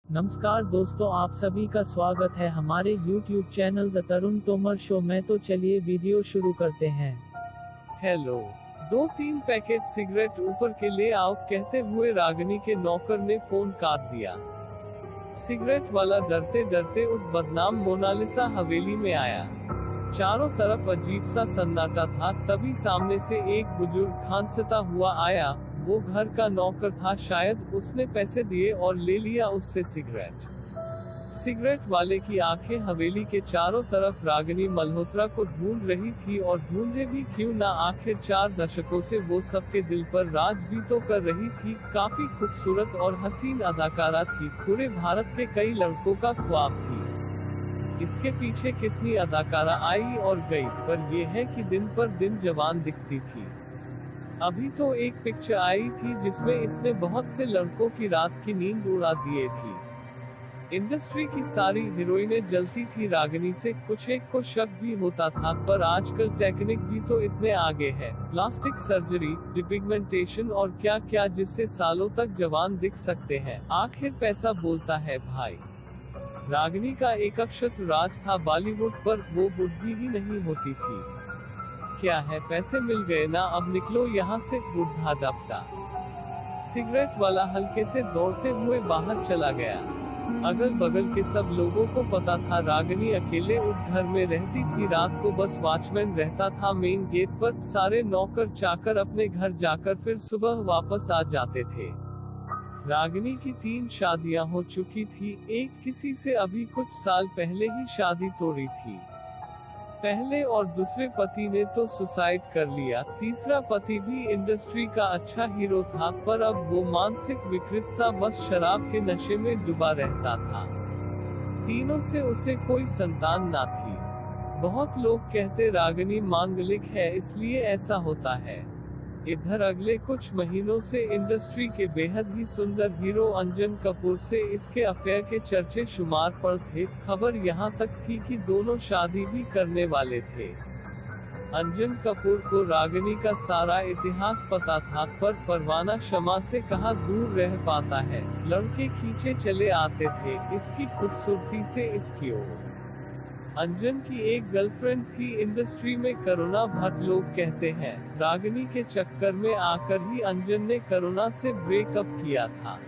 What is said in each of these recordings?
नमस्कार दोस्तों, आप सभी का स्वागत है हमारे YouTube channel the Tarun Tomar show में। तो चलिए वीडियो शुरू करते हैं। हेलो। 2-3 पैकेट सिगरेट ऊपर के ले आओ कहते हुए रागिनी के नौकर ने फोन काट दिया। सिगरेट वाला डरते डरते उस बदनाम मोनालिसा हवेली में आया। चारों तरफ अजीब सा सन्नाटा था, तभी सामने से एक बुजुर्ग खांसता हुआ आया। वो घर का नौकर था शायद, उसने पैसे दिए और ले लिया उससे सिगरेट। सिगरेट वाले की आंखें हवेली के चारों तरफ रागिनी मल्होत्रा को ढूंढ रही थी, और ढूंढे भी क्यों ना, आखिर 4 दशकों से वो सबके दिल पर राज भी तो कर रही थी। काफी खूबसूरत और हसीन अदाकारा थी, पूरे भारत के कई लड़कों का ख्वाब थी। इसके पीछे कितनी अदाकारा आई और गई, पर यह है कि दिन पर दिन जवान दिखती थी। अभी तो एक पिक्चर आई थी जिसमें इसने बहुत से लड़कों की रात की नींद उड़ा दिए थी। इंडस्ट्री की सारी हीरोइनें जलती थी रागिनी से, कुछ एक को शक भी होता था, पर आजकल टेक्निक भी तो इतने आगे है। प्लास्टिक सर्जरी, डिपिगमेंटेशन और क्या क्या, जिससे सालों तक जवान दिख सकते हैं। आखिर पैसा बोलता है भाई। रागिनी का एक अक्षत राज था बॉलीवुड पर, वो बुढ़ी ही नहीं होती थी। क्या है, पैसे मिल गए ना, अब निकलो यहाँ से, बुढ़ा डपटा। सिगरेट वाला हल्के से दौड़ते हुए बाहर चला गया। अगल बगल के सब लोगों को पता था रागिनी अकेले उस घर में रहती थी। रात को बस वॉचमैन रहता था मेन गेट पर। सारे नौकर चाकर अपने घर जाकर फिर सुबह वापस आ जाते थे। रागिनी की 3 शादियां हो चुकी थी। एक किसी से अभी कुछ साल पहले ही शादी तोड़ी थी। पहले और दूसरे पति ने तो सुसाइड कर लिया। तीसरा पति भी इंडस्ट्री का अच्छा हीरो था, पर अब वो मानसिक विकृत सा बस शराब के नशे में डूबा रहता था। तीनों से उसे कोई संतान ना थी। बहुत लोग कहते रागिनी मांगलिक है इसलिए ऐसा होता है। इधर अगले कुछ महीनों से इंडस्ट्री के बेहद ही सुंदर हीरो अंजन कपूर से इसके अफेयर के चर्चे शुमार पर थे। खबर यहाँ तक थी कि दोनों शादी भी करने वाले थे। अंजन कपूर को रागिनी का सारा इतिहास पता था, पर परवाना शमा से कहाँ दूर रह पाता है। लड़के खींचे चले आते थे इसकी खूबसूरती से इसकी ओर। अंजन की एक गर्लफ्रेंड थी इंडस्ट्री में, करुणा भट्ट लोग कहते हैं। रागिनी के चक्कर में आकर ही अंजन ने करुणा से ब्रेकअप किया था।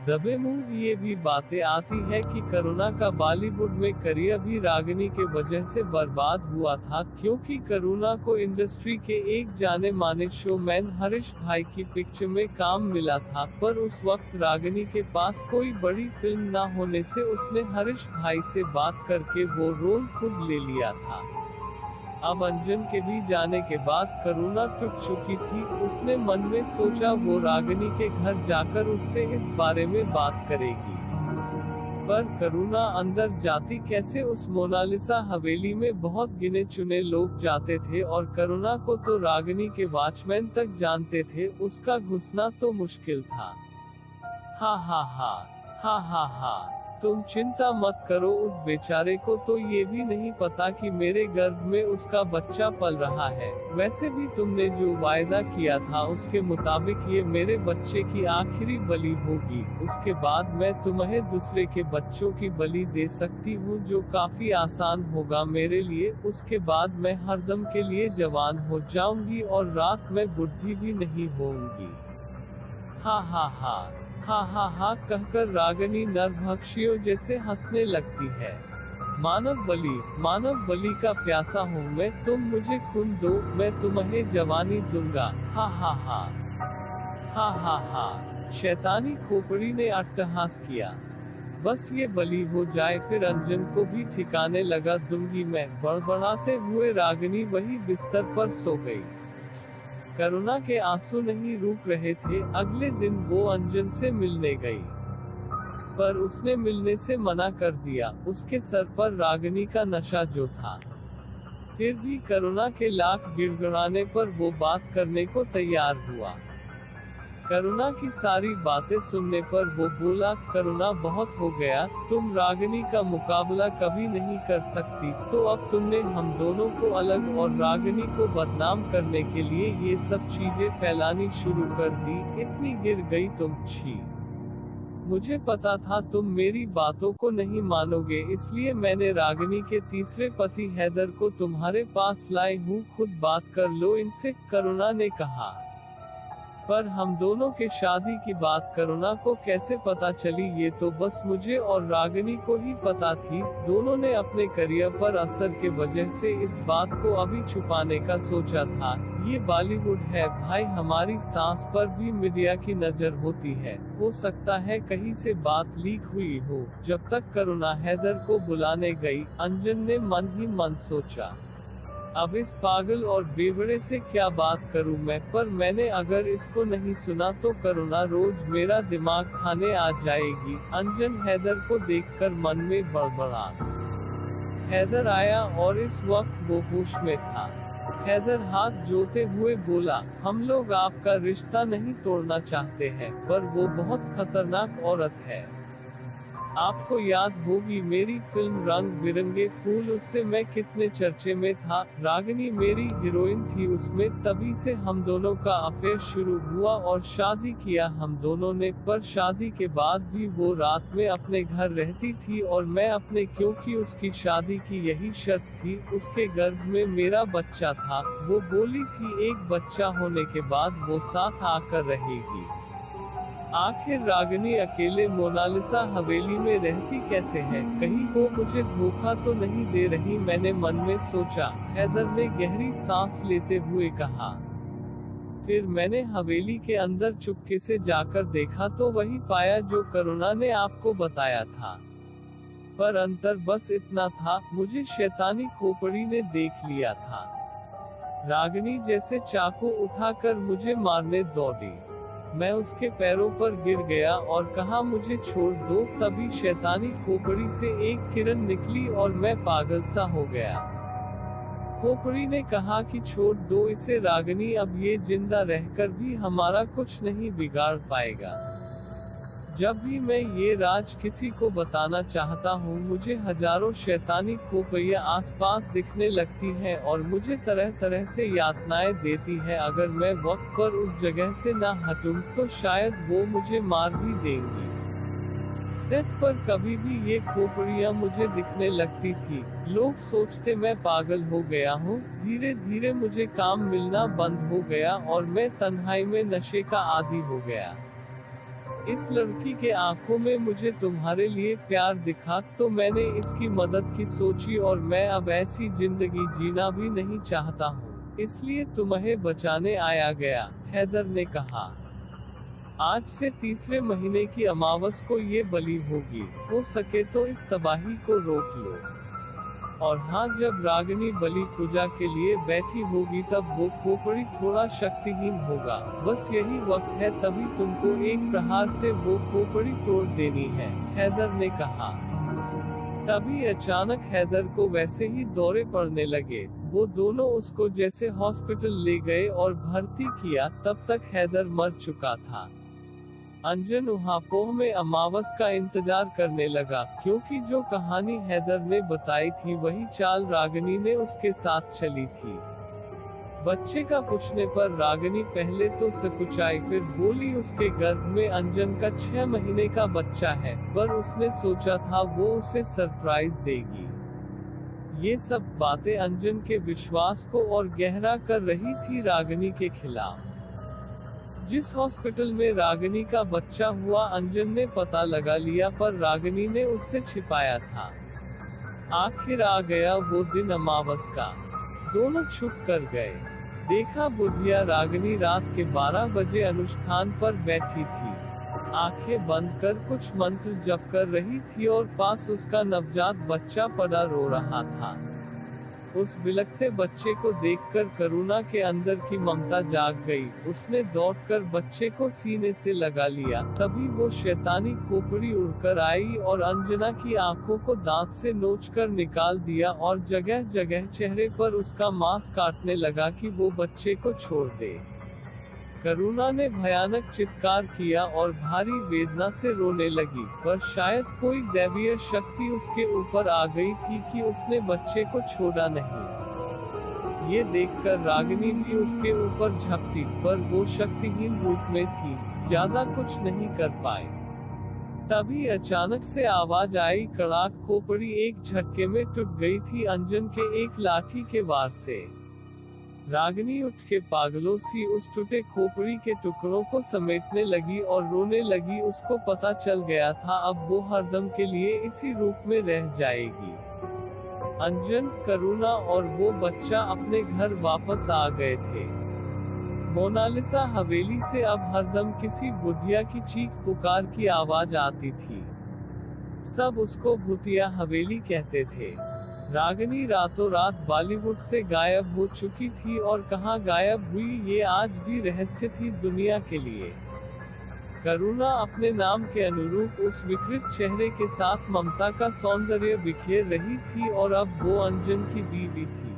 दबे मुंह ये भी बातें आती है कि करुणा का बॉलीवुड में करियर भी रागिनी के वजह से बर्बाद हुआ था, क्योंकि करुणा को इंडस्ट्री के एक जाने माने शोमैन हरीश भाई की पिक्चर में काम मिला था, पर उस वक्त रागिनी के पास कोई बड़ी फिल्म ना होने से उसने हरीश भाई से बात करके वो रोल खुद ले लिया था। अब अंजन के भी जाने के बाद करुणा टूट चुकी थी। उसने मन में सोचा वो रागिनी के घर जाकर उससे इस बारे में बात करेगी, पर करुणा अंदर जाती कैसे। उस मोनालिसा हवेली में बहुत गिने चुने लोग जाते थे, और करुणा को तो रागिनी के वॉचमैन तक जानते थे। उसका घुसना तो मुश्किल था। हा हा हा हा हा हा। तुम चिंता मत करो, उस बेचारे को तो ये भी नहीं पता कि मेरे गर्भ में उसका बच्चा पल रहा है। वैसे भी तुमने जो वायदा किया था उसके मुताबिक ये मेरे बच्चे की आखिरी बलि होगी। उसके बाद मैं तुम्हें दूसरे के बच्चों की बलि दे सकती हूँ, जो काफी आसान होगा मेरे लिए। उसके बाद मैं हरदम के लिए जवान हो जाऊंगी और रात में बुढ़ी भी नहीं होंगी। हा हा हा हा हा हा कहकर रागिनी नरभक्षियों जैसे हंसने लगती है। मानव बलि का प्यासा हूँ मैं, तुम मुझे खून दो, मैं तुम्हें जवानी दूंगा। हा हा हा हा हा हा। शैतानी खोपड़ी ने अट्टहास किया। बस ये बलि हो जाए, फिर अंजन को भी ठिकाने लगा दूंगी मैं, बड़बड़ाते हुए रागिनी वही बिस्तर पर सो गई। करुणा के आंसू नहीं रुक रहे थे। अगले दिन वो अंजन से मिलने गई, पर उसने मिलने से मना कर दिया। उसके सर पर रागिनी का नशा जो था। फिर भी करुणा के लाख गिड़गिड़ाने पर वो बात करने को तैयार हुआ। करुणा की सारी बातें सुनने पर वो बोला, करुणा बहुत हो गया, तुम रागिनी का मुकाबला कभी नहीं कर सकती, तो अब तुमने हम दोनों को अलग और रागिनी को बदनाम करने के लिए ये सब चीजें फैलानी शुरू कर दी। इतनी गिर गई तुम, छी। मुझे पता था तुम मेरी बातों को नहीं मानोगे, इसलिए मैंने रागिनी के तीसरे पति हैदर को तुम्हारे पास लाई हूँ, खुद बात कर लो इनसे, करुणा ने कहा। पर हम दोनों के शादी की बात करुणा को कैसे पता चली, ये तो बस मुझे और रागिनी को ही पता थी। दोनों ने अपने करियर पर असर के वजह से इस बात को अभी छुपाने का सोचा था। ये बॉलीवुड है भाई, हमारी सांस पर भी मीडिया की नजर होती है, हो सकता है कहीं से बात लीक हुई हो। जब तक करुणा हैदर को बुलाने गई, अंजन ने मन ही मन सोचा, अब इस पागल और बेवड़े से क्या बात करूं मैं, पर मैंने अगर इसको नहीं सुना तो करुणा रोज मेरा दिमाग खाने आ जाएगी। अंजन हैदर को देखकर मन में बड़बड़ा। हैदर आया और इस वक्त वो होश में था। हैदर हाथ जोड़ते हुए बोला, हम लोग आपका रिश्ता नहीं तोड़ना चाहते हैं, पर वो बहुत खतरनाक औरत है। आपको याद होगी मेरी फिल्म रंग बिरंगे फूल, उससे मैं कितने चर्चे में था। रागिनी मेरी हीरोइन थी उसमें, तभी से हम दोनों का अफेयर शुरू हुआ और शादी किया हम दोनों ने। पर शादी के बाद भी वो रात में अपने घर रहती थी और मैं अपने, क्योंकि उसकी शादी की यही शर्त थी। उसके गर्भ में मेरा बच्चा था। वो बोली थी एक बच्चा होने के बाद वो साथ आकर रहेगी। आखिर रागिनी अकेले मोनालिसा हवेली में रहती कैसे है, कहीं वो मुझे धोखा तो नहीं दे रही, मैंने मन में सोचा। हैदर ने गहरी सांस लेते हुए कहा। फिर मैंने हवेली के अंदर चुपके से जाकर देखा तो वही पाया जो करुणा ने आपको बताया था। पर अंतर बस इतना था, मुझे शैतानी खोपड़ी ने देख लिया था। रागिनी जैसे चाकू उठाकर मुझे मारने दौड़ी। मैं उसके पैरों पर गिर गया और कहा मुझे छोड़ दो। तभी शैतानी खोपड़ी से एक किरण निकली और मैं पागल सा हो गया। खोपड़ी ने कहा कि छोड़ दो इसे रागिनी, अब ये जिंदा रहकर भी हमारा कुछ नहीं बिगाड़ पाएगा। जब भी मैं ये राज किसी को बताना चाहता हूँ, मुझे हजारों शैतानी खोपड़ियाँ आसपास दिखने लगती हैं और मुझे तरह तरह से यातनाएं देती है। अगर मैं वक्त पर उस जगह से ना हटूं तो शायद वो मुझे मार भी देंगी। सेट पर कभी भी ये खोपड़ियाँ मुझे दिखने लगती थी। लोग सोचते मैं पागल हो गया हूँ। धीरे धीरे मुझे काम मिलना बंद हो गया और मैं तन्हाई में नशे का आदी हो गया। इस लड़की के आंखों में मुझे तुम्हारे लिए प्यार दिखा तो मैंने इसकी मदद की सोची और मैं अब ऐसी जिंदगी जीना भी नहीं चाहता हूँ, इसलिए तुम्हें बचाने आया गया, हैदर ने कहा। आज से तीसरे महीने की अमावस को ये बलि होगी, हो सके तो इस तबाही को रोक लो। और हाँ, जब रागिनी बलि पूजा के लिए बैठी होगी तब वो खोपड़ी थोड़ा शक्तिहीन होगा, बस यही वक्त है, तभी तुमको एक प्रहार से वो खोपड़ी तोड़ देनी है, हैदर ने कहा। तभी अचानक हैदर को वैसे ही दौरे पड़ने लगे। वो दोनों उसको जैसे हॉस्पिटल ले गए और भर्ती किया। तब तक हैदर मर चुका था। अंजन उहापोह में अमावस का इंतजार करने लगा, क्योंकि जो कहानी हैदर ने बताई थी वही चाल रागिनी ने उसके साथ चली थी। बच्चे का पूछने पर रागिनी पहले तो सकुचाई, फिर बोली उसके गर्भ में अंजन का 6 महीने का बच्चा है, पर उसने सोचा था वो उसे सरप्राइज देगी। ये सब बातें अंजन के विश्वास को और गहरा कर रही थी रागिनी के खिलाफ। जिस हॉस्पिटल में रागिनी का बच्चा हुआ अंजन ने पता लगा लिया, पर रागिनी ने उससे छिपाया था। आखिर आ गया वो दिन अमावस का। दोनों छुप कर गए। देखा बुढ़िया रागिनी रात के 12 बजे अनुष्ठान पर बैठी थी। आंखें बंद कर कुछ मंत्र जप कर रही थी और पास उसका नवजात बच्चा पड़ा रो रहा था। उस बिलखते बच्चे को देखकर करुणा के अंदर की ममता जाग गई। उसने दौड़कर बच्चे को सीने से लगा लिया। तभी वो शैतानी खोपड़ी उड़कर आई और अंजना की आंखों को दांत से नोचकर निकाल दिया और जगह जगह चेहरे पर उसका मांस काटने लगा कि वो बच्चे को छोड़ दे। करुणा ने भयानक चित्कार किया और भारी वेदना से रोने लगी, पर शायद कोई दैवीय शक्ति उसके ऊपर आ गई थी कि उसने बच्चे को छोड़ा नहीं। ये देखकर रागिनी भी उसके ऊपर झपटी, पर वो शक्तिहीन रूप में थी, ज्यादा कुछ नहीं कर पाए। तभी अचानक से आवाज आई, कड़ाक। खोपड़ी एक झटके में टूट गई थी अंजन के एक लाठी के वार से। रागिनी उठ के पागलों सी उस टूटे खोपड़ी के टुकड़ों को समेटने लगी और रोने लगी। उसको पता चल गया था अब वो हरदम के लिए इसी रूप में रह जाएगी। अंजन, करुणा और वो बच्चा अपने घर वापस आ गए थे। मोनालिसा हवेली से अब हरदम किसी बुढ़िया की चीख पुकार की आवाज आती थी। सब उसको भूतिया हवेली कहते थे। रागिनी रातों रात बॉलीवुड से गायब हो चुकी थी और कहाँ गायब हुई ये आज भी रहस्य थी दुनिया के लिए। करुणा अपने नाम के अनुरूप उस विकृत चेहरे के साथ ममता का सौंदर्य बिखेर रही थी और अब वो अंजन की बीवी थी।